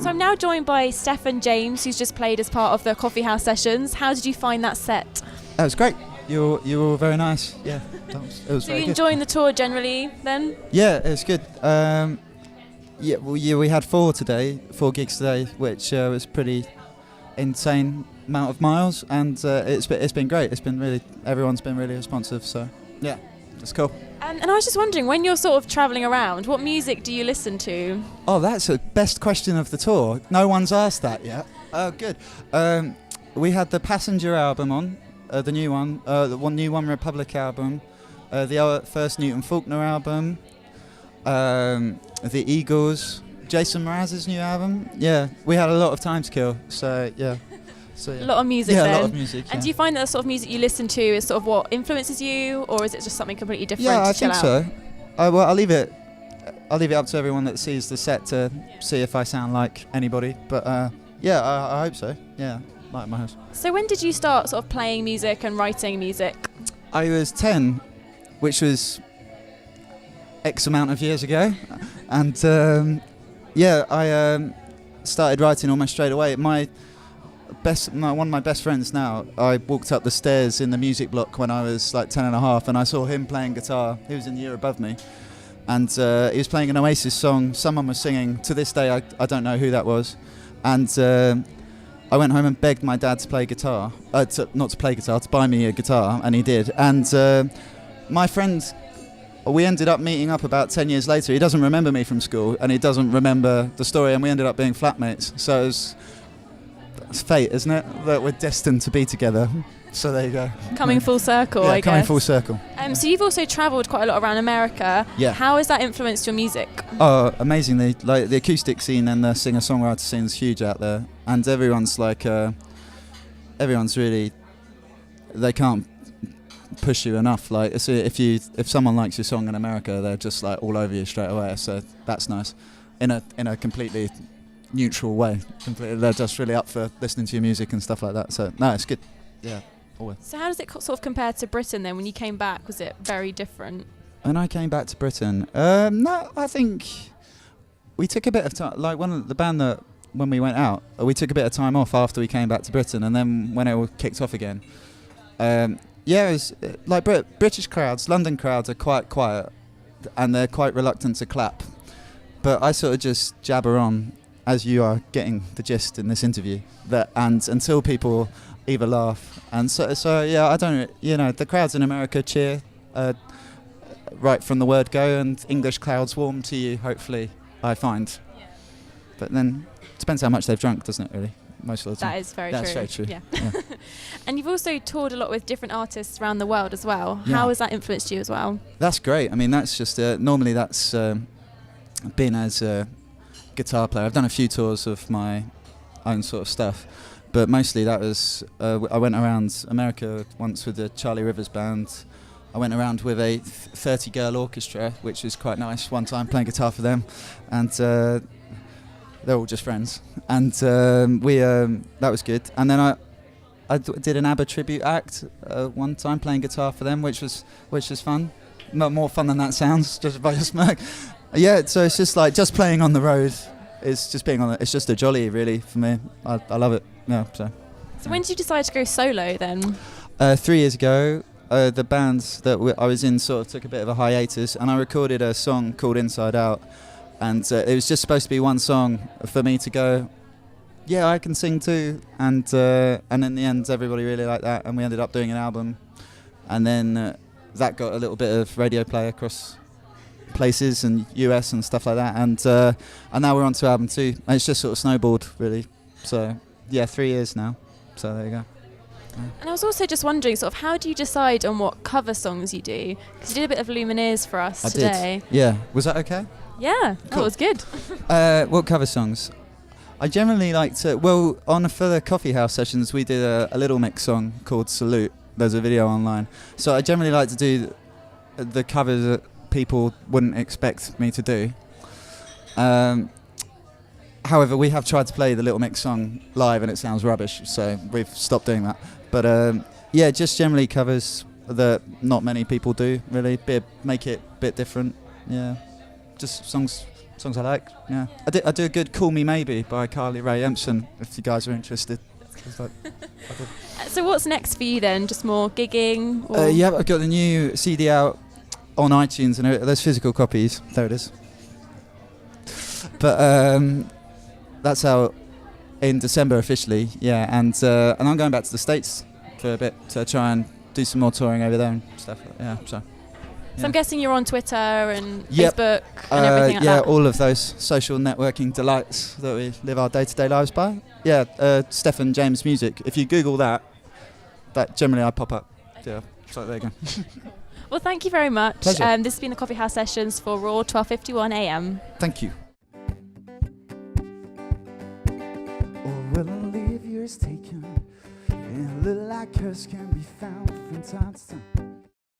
So I'm now joined by Steffan James, who's just played as part of the Coffee House sessions. How did you find that set? That was great. You were very nice. Yeah, it was So very you good. enjoying the tour generally then? Yeah, it was good. We had 4 gigs today, which was pretty insane amount of miles, and it's been great. Everyone's been really responsive. So yeah, it's cool. And I was just wondering, when you're sort of travelling around, what music do you listen to? Oh, that's the best question of the tour. No one's asked that yet. Oh, good. We had the Passenger album on, the new one, the new One Republic album, the first Newton Faulkner album, the Eagles, Jason Mraz's new album. Yeah, we had a lot of time to kill, so yeah. So, yeah. A lot of music yeah, then. A lot of music. And do you find that the sort of music you listen to is sort of what influences you, or is it just something completely different Yeah, to I chill think out? so. Well, I'll leave it up to everyone that sees the set to see if I sound like anybody. But yeah, I hope so. Yeah, like my house. So when did you start sort of playing music and writing music? I was 10, which was X amount of years ago, and yeah, I started writing almost straight away. One of my best friends now, I walked up the stairs in the music block when I was like 10 and a half, and I saw him playing guitar. He was in the year above me, and he was playing an Oasis song someone was singing. To this day I don't know who that was, and I went home and begged my dad to play guitar, to buy me a guitar, and he did. And my friend, we ended up meeting up about 10 years later. He doesn't remember me from school, and he doesn't remember the story, and we ended up being flatmates. So it's fate, isn't it? That we're destined to be together. So there you go. Coming full circle, yeah, I guess. coming full circle. So you've also travelled quite a lot around America. Yeah. How has that influenced your music? Oh, amazingly. Like the acoustic scene and the singer-songwriter scene is huge out there, and everyone's really, they can't push you enough. Like if someone likes your song in America, they're just like all over you straight away. So that's nice. In a completely neutral way. They're just really up for listening to your music and stuff like that. So no, it's good. Yeah, always. So how does it sort of compare to Britain then? When you came back, was it very different? When I came back to Britain, no, I think we took a bit of time. Like the band that when we went out, we took a bit of time off after we came back to Britain, and then when it all kicked off again, yeah, it was like British crowds, London crowds are quite quiet, and they're quite reluctant to clap. But I sort of just jabber on, as you are getting the gist in this interview, and until people either laugh, and so yeah, I don't, the crowds in America cheer right from the word go, and English crowds warm to you, hopefully, I find. Yeah. But then it depends how much they've drunk, doesn't it, really? Most of the time. That is very That's true. That's very true. Yeah. Yeah. And you've also toured a lot with different artists around the world as well. Yeah. How has that influenced you as well? That's great. I mean, that's just normally that's been as a guitar player. I've done a few tours of my own sort of stuff, but mostly that was I went around America once with the Charlie Rivers band. I went around with a 30-girl orchestra, which was quite nice one time, playing guitar for them, and they're all just friends, and that was good. And then I did an ABBA tribute act one time, playing guitar for them, which was fun. More fun than that sounds, just by your smirk. Yeah, so it's just like just playing on the road. It's just it's just a jolly, really, for me. I love it. Yeah. So when did you decide to go solo then? 3 years ago. The bands that I was in sort of took a bit of a hiatus, and I recorded a song called Inside Out, and it was just supposed to be one song for me to go, yeah, I can sing too, and in the end everybody really liked that, and we ended up doing an album, and then that got a little bit of radio play across places and US and stuff like that, and now we're on to album 2, and it's just sort of snowballed, really. So yeah, 3 years now, so there you go. And I was also just wondering, sort of, how do you decide on what cover songs you do? Because you did a bit of Lumineers for us today. Did. Yeah. Was that okay? Yeah, cool. That was good. What cover songs? I generally like to... Well, for the Coffee House sessions, we did a Little Mix song called Salute. There's a video online. So I generally like to do the covers that people wouldn't expect me to do. However, we have tried to play the Little Mix song live and it sounds rubbish, so we've stopped doing that. But yeah, just generally covers that not many people do, really. Make it a bit different, yeah. just songs I like. Yeah, I do a good "Call Me Maybe" by Carly Rae Jepsen. If you guys are interested. So what's next for you then? Just more gigging? Or Yeah, I've got the new CD out on iTunes, and there's physical copies. There it is. But that's out in December officially. Yeah, and I'm going back to the States for a bit to try and do some more touring over there and stuff. Yeah, so. So I'm guessing you're on Twitter and Yep. Facebook and everything like yeah, that. all of those social networking delights that we live our day-to-day lives by. Yeah, Steffan James Music. If you Google that generally I pop up. Yeah, so there you go. Well, thank you very much. Pleasure. This has been the Coffee House Sessions for Raw 12:51 a.m. Thank you. Or will Olivia's taken, and a little like hers can be found from time to time.